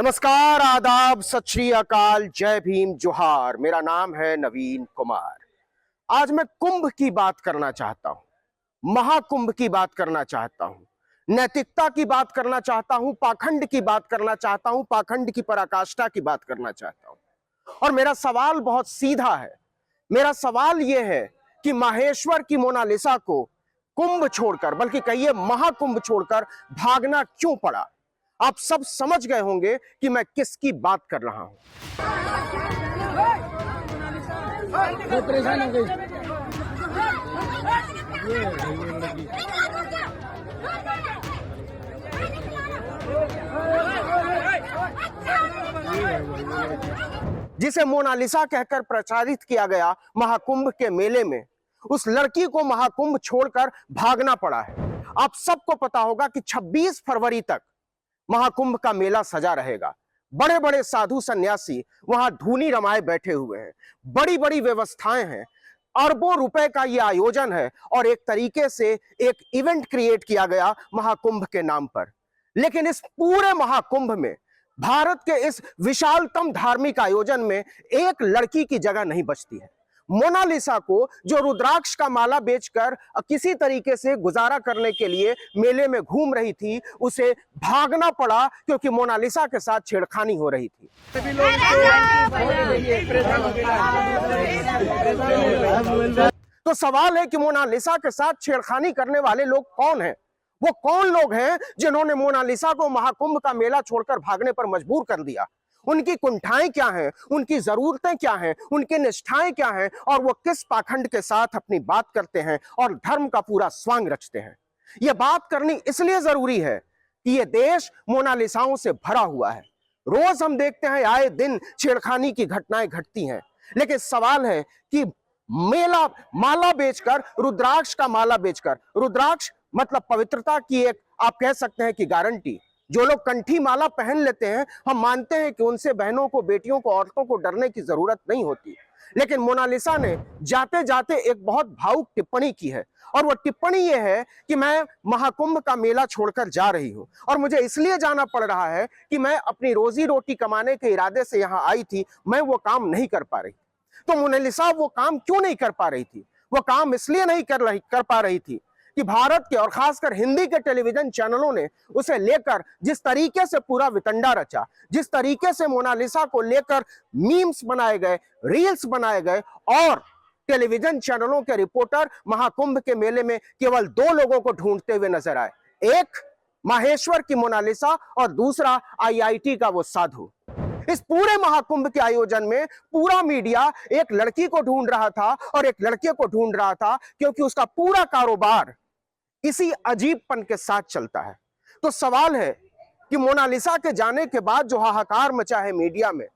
नमस्कार, आदाब, सत श्री अकाल, जय भीम, जोहार। मेरा नाम है नवीन कुमार। आज मैं कुंभ की बात करना चाहता हूं, महाकुंभ की बात करना चाहता हूं, नैतिकता की बात करना चाहता हूं, पाखंड की बात करना चाहता हूं, पाखंड की पराकाष्ठा की बात करना चाहता हूं। और मेरा सवाल बहुत सीधा है। मेरा सवाल यह है कि माहेश्वर की मोनालिसा को कुंभ छोड़कर, बल्कि कहिए महाकुंभ छोड़कर भागना क्यों पड़ा? आप सब समझ गए होंगे कि मैं किसकी बात कर रहा हूं। परेशान हो गई। जिसे मोनालिसा कहकर प्रचारित किया गया महाकुंभ के मेले में, उस लड़की को महाकुंभ छोड़कर भागना पड़ा है। आप सबको पता होगा कि 26 फरवरी तक महाकुंभ का मेला सजा रहेगा। बड़े बड़े साधु सन्यासी वहां धूनी रमाए बैठे हुए हैं, बड़ी बड़ी व्यवस्थाएं हैं, अरबों रुपए का यह आयोजन है और एक तरीके से एक इवेंट क्रिएट किया गया महाकुंभ के नाम पर। लेकिन इस पूरे महाकुंभ में, भारत के इस विशालतम धार्मिक आयोजन में एक लड़की की जगह नहीं बचती है। मोनालिसा को, जो रुद्राक्ष का माला बेचकर किसी तरीके से गुजारा करने के लिए मेले में घूम रही थी, उसे भागना पड़ा क्योंकि मोनालिसा के साथ छेड़खानी हो रही थी। तो सवाल है कि मोनालिसा के साथ छेड़खानी करने वाले लोग कौन हैं? वो कौन लोग हैं जिन्होंने मोनालिसा को महाकुंभ का मेला छोड़कर भागने पर मजबूर कर दिया? उनकी कुंठाएं क्या हैं, उनकी जरूरतें क्या हैं, उनकी निष्ठाएं क्या हैं, और वो किस पाखंड के साथ अपनी बात करते हैं और धर्म का पूरा स्वांग रचते हैं? ये बात करनी इसलिए जरूरी है कि ये देश मोनालिसाओं से भरा हुआ है। रोज हम देखते हैं, आए दिन छेड़खानी की घटनाएं घटती हैं। लेकिन सवाल है कि मेला माला बेचकर, रुद्राक्ष का माला बेचकर, रुद्राक्ष मतलब पवित्रता की एक, आप कह सकते हैं कि गारंटी। जो लोग कंठी माला पहन लेते हैं, हम मानते हैं कि उनसे बहनों को, बेटियों को, औरतों को डरने की जरूरत नहीं होती। लेकिन मोनालिसा ने जाते जाते एक बहुत भावुक टिप्पणी की है, और वो टिप्पणी ये है कि मैं महाकुंभ का मेला छोड़कर जा रही हूं, और मुझे इसलिए जाना पड़ रहा है कि मैं अपनी रोजी रोटी कमाने के इरादे से यहां आई थी, मैं वो काम नहीं कर पा रही। तो मोनालिसा वो काम क्यों नहीं कर पा रही थी? वो काम इसलिए नहीं कर पा रही थी कि भारत के और खासकर हिंदी के टेलीविजन चैनलों ने उसे लेकर जिस तरीके से पूरा वितंडा रचा, जिस तरीके से मोनालिसा को लेकर मीम्स बनाए गए, रील्स बनाए गए, और टेलीविजन चैनलों के रिपोर्टर महाकुंभ के मेले में केवल दो लोगों को ढूंढते हुए नजर आए, एक माहेश्वर की मोनालिसा और दूसरा आईआईटी का वो साधु। इस पूरे महाकुंभ के आयोजन में पूरा मीडिया एक लड़की को ढूंढ रहा था और एक लड़के को ढूंढ रहा था, क्योंकि उसका पूरा कारोबार इसी अजीबपन के साथ चलता है। तो सवाल है कि मोनालिसा के जाने के बाद जो हाहाकार मचा है मीडिया में,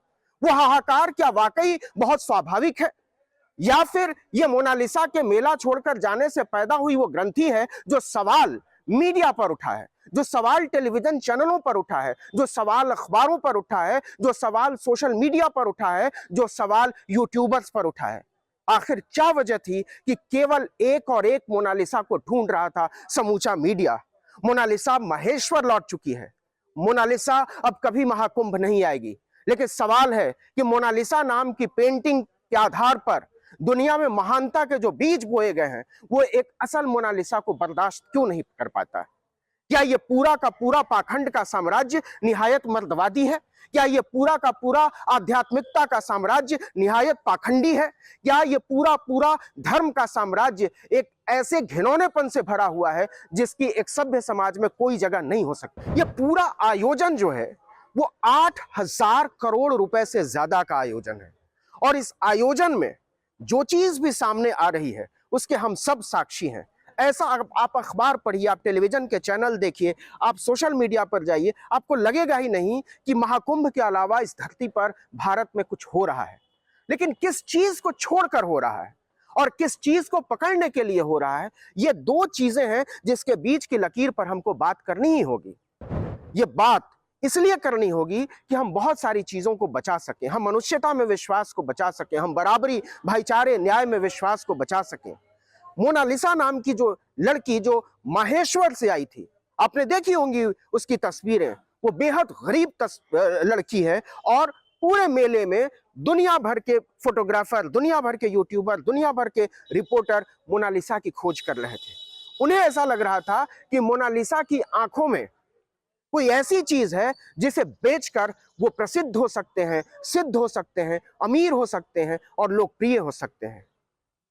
वो हाहाकार क्या वाकई बहुत स्वाभाविक है, या फिर ये मोनालिसा के मेला छोड़कर जाने से पैदा हुई वो ग्रंथि है जो सवाल मीडिया पर उठा है, जो सवाल टेलीविजन चैनलों पर उठा है, जो सवाल अखबारों पर उठा है, जो सवाल सोशल मीडिया पर उठा है, जो सवाल यूट्यूबर्स पर उठा है? आखिर क्या वजह थी कि केवल एक और एक मोनालिसा को ढूंढ रहा था समूचा मीडिया? मोनालिसा महेश्वर लौट चुकी है। मोनालिसा अब कभी महाकुंभ नहीं आएगी। लेकिन सवाल है कि मोनालिसा नाम की पेंटिंग के आधार पर दुनिया में महानता के जो बीज बोए गए हैं, वो एक असल मोनालिसा को बर्दाश्त क्यों नहीं कर पाता? क्या ये पूरा का पूरा पाखंड का साम्राज्य निहायत मर्दवादी है? क्या ये पूरा का पूरा आध्यात्मिकता का साम्राज्य निहायत पाखंडी है? क्या ये पूरा पूरा धर्म का साम्राज्य एक ऐसे घिनौनेपन से भरा हुआ है जिसकी एक सभ्य समाज में कोई जगह नहीं हो सकती? ये पूरा आयोजन जो है वो 8,000 करोड़ रुपए से ज्यादा का आयोजन है, और इस आयोजन में जो चीज भी सामने आ रही है उसके हम सब साक्षी हैं। ऐसा आप अखबार पढ़िए, आप टेलीविजन के चैनल देखिए, आप सोशल मीडिया पर जाइए, आपको लगेगा ही नहीं कि महाकुंभ के अलावा इस धरती पर भारत में कुछ हो रहा है। लेकिन किस चीज को छोड़कर हो रहा है और किस चीज को पकड़ने के लिए हो रहा है, ये दो चीजें हैं जिसके बीच की लकीर पर हमको बात करनी ही होगी। ये बात इसलिए करनी होगी कि हम बहुत सारी चीजों को बचा सकें, हम मनुष्यता में विश्वास को बचा सकें, हम बराबरी, भाईचारे, न्याय में विश्वास को बचा सकें। मोनालिसा नाम की जो लड़की जो माहेश्वर से आई थी, आपने देखी होंगी उसकी तस्वीरें, वो बेहद गरीब लड़की है और पूरे मेले में दुनिया भर के फोटोग्राफर, दुनिया भर के यूट्यूबर, दुनिया भर के रिपोर्टर मोनालिसा की खोज कर रहे थे। उन्हें ऐसा लग रहा था कि मोनालिसा की आंखों में कोई ऐसी चीज है जिसे बेचकर वो प्रसिद्ध हो सकते हैं, सिद्ध हो सकते हैं, अमीर हो सकते हैं और लोकप्रिय हो सकते हैं।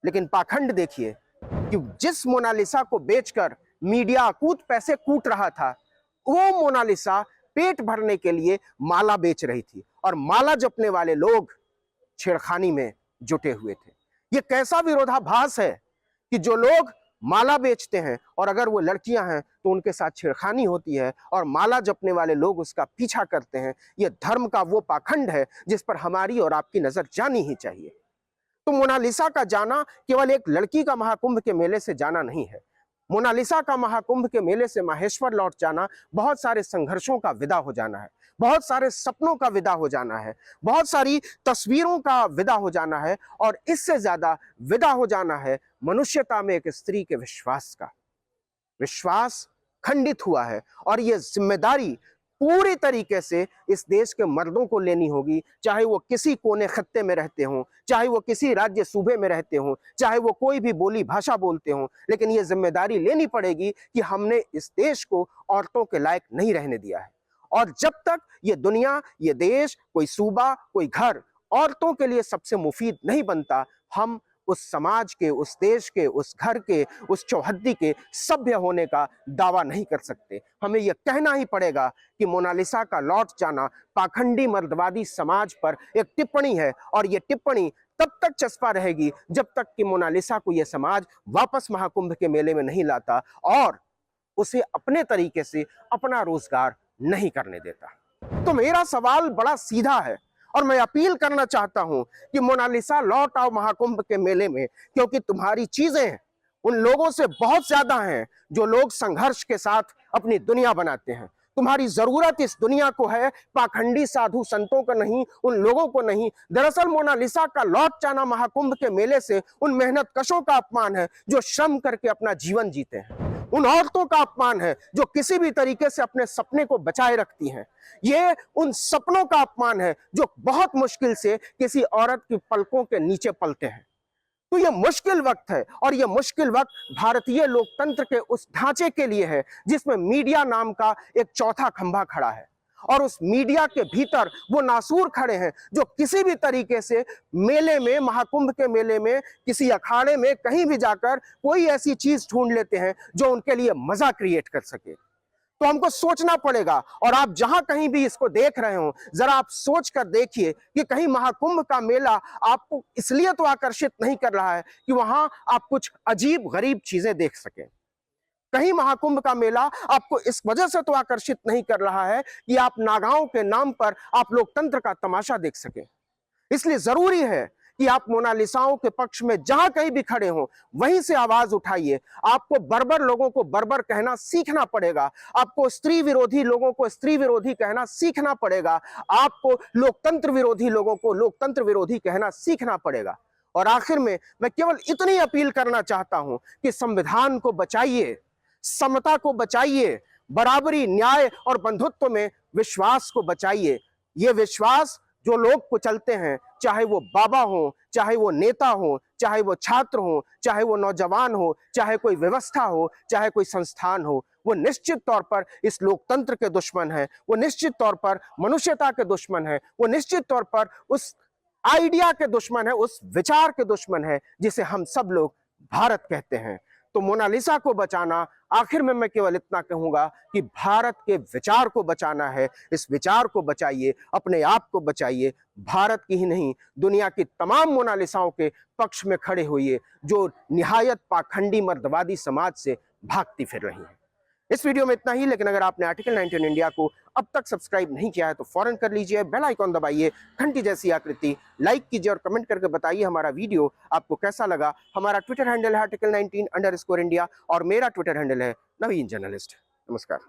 लेकिन पाखंड देखिए कि जिस मोनालिसा को बेचकर मीडिया कूट पैसे कूट रहा था, वो मोनालिसा पेट भरने के लिए माला बेच रही थी और माला जपने वाले लोग छेड़खानी में जुटे हुए थे। ये कैसा विरोधाभास है कि जो लोग माला बेचते हैं और अगर वो लड़कियां हैं तो उनके साथ छेड़खानी होती है और माला जपने वाले लोग उसका पीछा करते हैं। ये धर्म का वो पाखंड है जिस पर हमारी और आपकी नजर जानी ही चाहिए। तो मोनालिसा का जाना केवल एक लड़की का महाकुंभ के मेले से जाना नहीं है। मोनालिसा का महाकुंभ के मेले से माहेश्वर लौट जाना बहुत सारे संघर्षों का विदा हो जाना है, बहुत सारे सपनों का विदा हो जाना है, बहुत सारी तस्वीरों का विदा हो जाना है और इससे ज्यादा विदा हो जाना है मनुष्यता में एक स्त्री के विश्वास का। विश्वास खंडित हुआ है और यह जिम्मेदारी पूरी तरीके से इस देश के मर्दों को लेनी होगी, चाहे वो किसी कोने खत्ते में रहते हों, चाहे वो किसी राज्य सूबे में रहते हों, चाहे वो कोई भी बोली भाषा बोलते हों। लेकिन ये जिम्मेदारी लेनी पड़ेगी कि हमने इस देश को औरतों के लायक नहीं रहने दिया है और जब तक ये दुनिया, ये देश, कोई सूबा, कोई घर औरतों के लिए सबसे मुफीद नहीं बनता, हम उस समाज के, उस देश के, उस घर के, उस चौहद्दी के सभ्य होने का दावा नहीं कर सकते। हमें यह कहना ही पड़ेगा कि मोनालिसा का लौट जाना पाखंडी मर्दवादी समाज पर एक टिप्पणी है और यह टिप्पणी तब तक चस्पा रहेगी जब तक कि मोनालिसा को यह समाज वापस महाकुंभ के मेले में नहीं लाता और उसे अपने तरीके से अपना रोजगार नहीं करने देता। तो मेरा सवाल बड़ा सीधा है और मैं अपील करना चाहता हूं कि मोनालिसा लौट आओ महाकुंभ के मेले में, क्योंकि तुम्हारी चीजें उन लोगों से बहुत ज्यादा हैं जो लोग संघर्ष के साथ अपनी दुनिया बनाते हैं। तुम्हारी जरूरत इस दुनिया को है, पाखंडी साधु संतों को नहीं, उन लोगों को नहीं। दरअसल मोनालिसा का लौट जाना महाकुंभ के मेले से उन मेहनत कशों का अपमान है जो श्रम करके अपना जीवन जीते हैं, उन औरतों का अपमान है जो किसी भी तरीके से अपने सपने को बचाए रखती हैं। ये उन सपनों का अपमान है जो बहुत मुश्किल से किसी औरत की पलकों के नीचे पलते हैं। तो ये मुश्किल वक्त है और ये मुश्किल वक्त भारतीय लोकतंत्र के उस ढांचे के लिए है जिसमें मीडिया नाम का एक चौथा खंभा खड़ा है और उस मीडिया के भीतर वो नासूर खड़े हैं जो किसी भी तरीके से मेले में, महाकुंभ के मेले में, किसी अखाड़े में कहीं भी जाकर कोई ऐसी चीज ढूंढ लेते हैं जो उनके लिए मजा क्रिएट कर सके। तो हमको सोचना पड़ेगा और आप जहां कहीं भी इसको देख रहे हो, जरा आप सोच कर देखिए कि कहीं महाकुंभ का मेला आपको इसलिए तो आकर्षित नहीं कर रहा है कि वहां आप कुछ अजीब गरीब चीजें देख सकें। कहीं महाकुंभ का मेला आपको इस वजह से तो आकर्षित नहीं कर रहा है कि आप नागाओं के नाम पर आप लोकतंत्र का तमाशा देख सकें। इसलिए जरूरी है कि आप मोनालिसाओं के पक्ष में जहां कहीं भी खड़े हो वहीं से आवाज उठाइए। आपको बर्बर लोगों को बर्बर कहना सीखना पड़ेगा, आपको स्त्री विरोधी लोगों को स्त्री विरोधी कहना सीखना पड़ेगा, आपको लोकतंत्र विरोधी लोगों को लोकतंत्र विरोधी कहना सीखना पड़ेगा। और आखिर में मैं केवल इतनी अपील करना चाहता हूं कि संविधान को बचाइए, समता को बचाइए, बराबरी, न्याय और बंधुत्व में विश्वास को बचाइए। ये विश्वास जो लोग कुचलते हैं, चाहे वो बाबा हो, चाहे वो नेता हो, चाहे वो छात्र हो, चाहे वो नौजवान हो, चाहे कोई व्यवस्था हो, चाहे कोई संस्थान हो, वो निश्चित तौर पर इस लोकतंत्र के दुश्मन है, वो निश्चित तौर पर मनुष्यता के दुश्मन है, वो निश्चित तौर पर उस आइडिया के दुश्मन है, उस विचार के दुश्मन है जिसे हम सब लोग भारत कहते हैं। तो मोनालिसा को बचाना, आखिर में मैं केवल इतना कहूंगा कि भारत के विचार को बचाना है। इस विचार को बचाइए, अपने आप को बचाइए, भारत की ही नहीं दुनिया की तमाम मोनालिसाओं के पक्ष में खड़े होइए जो निहायत पाखंडी मर्दवादी समाज से भागती फिर रही हैं। इस वीडियो में इतना ही, लेकिन अगर आपने आर्टिकल 19 इंडिया को अब तक सब्सक्राइब नहीं किया है तो फौरन कर लीजिए, बेल आइकॉन दबाइए, घंटी जैसी आकृति लाइक कीजिए और कमेंट करके बताइए हमारा वीडियो आपको कैसा लगा। हमारा ट्विटर हैंडल है article19_India और मेरा ट्विटर हैंडल है नवीन जर्नलिस्ट। नमस्कार।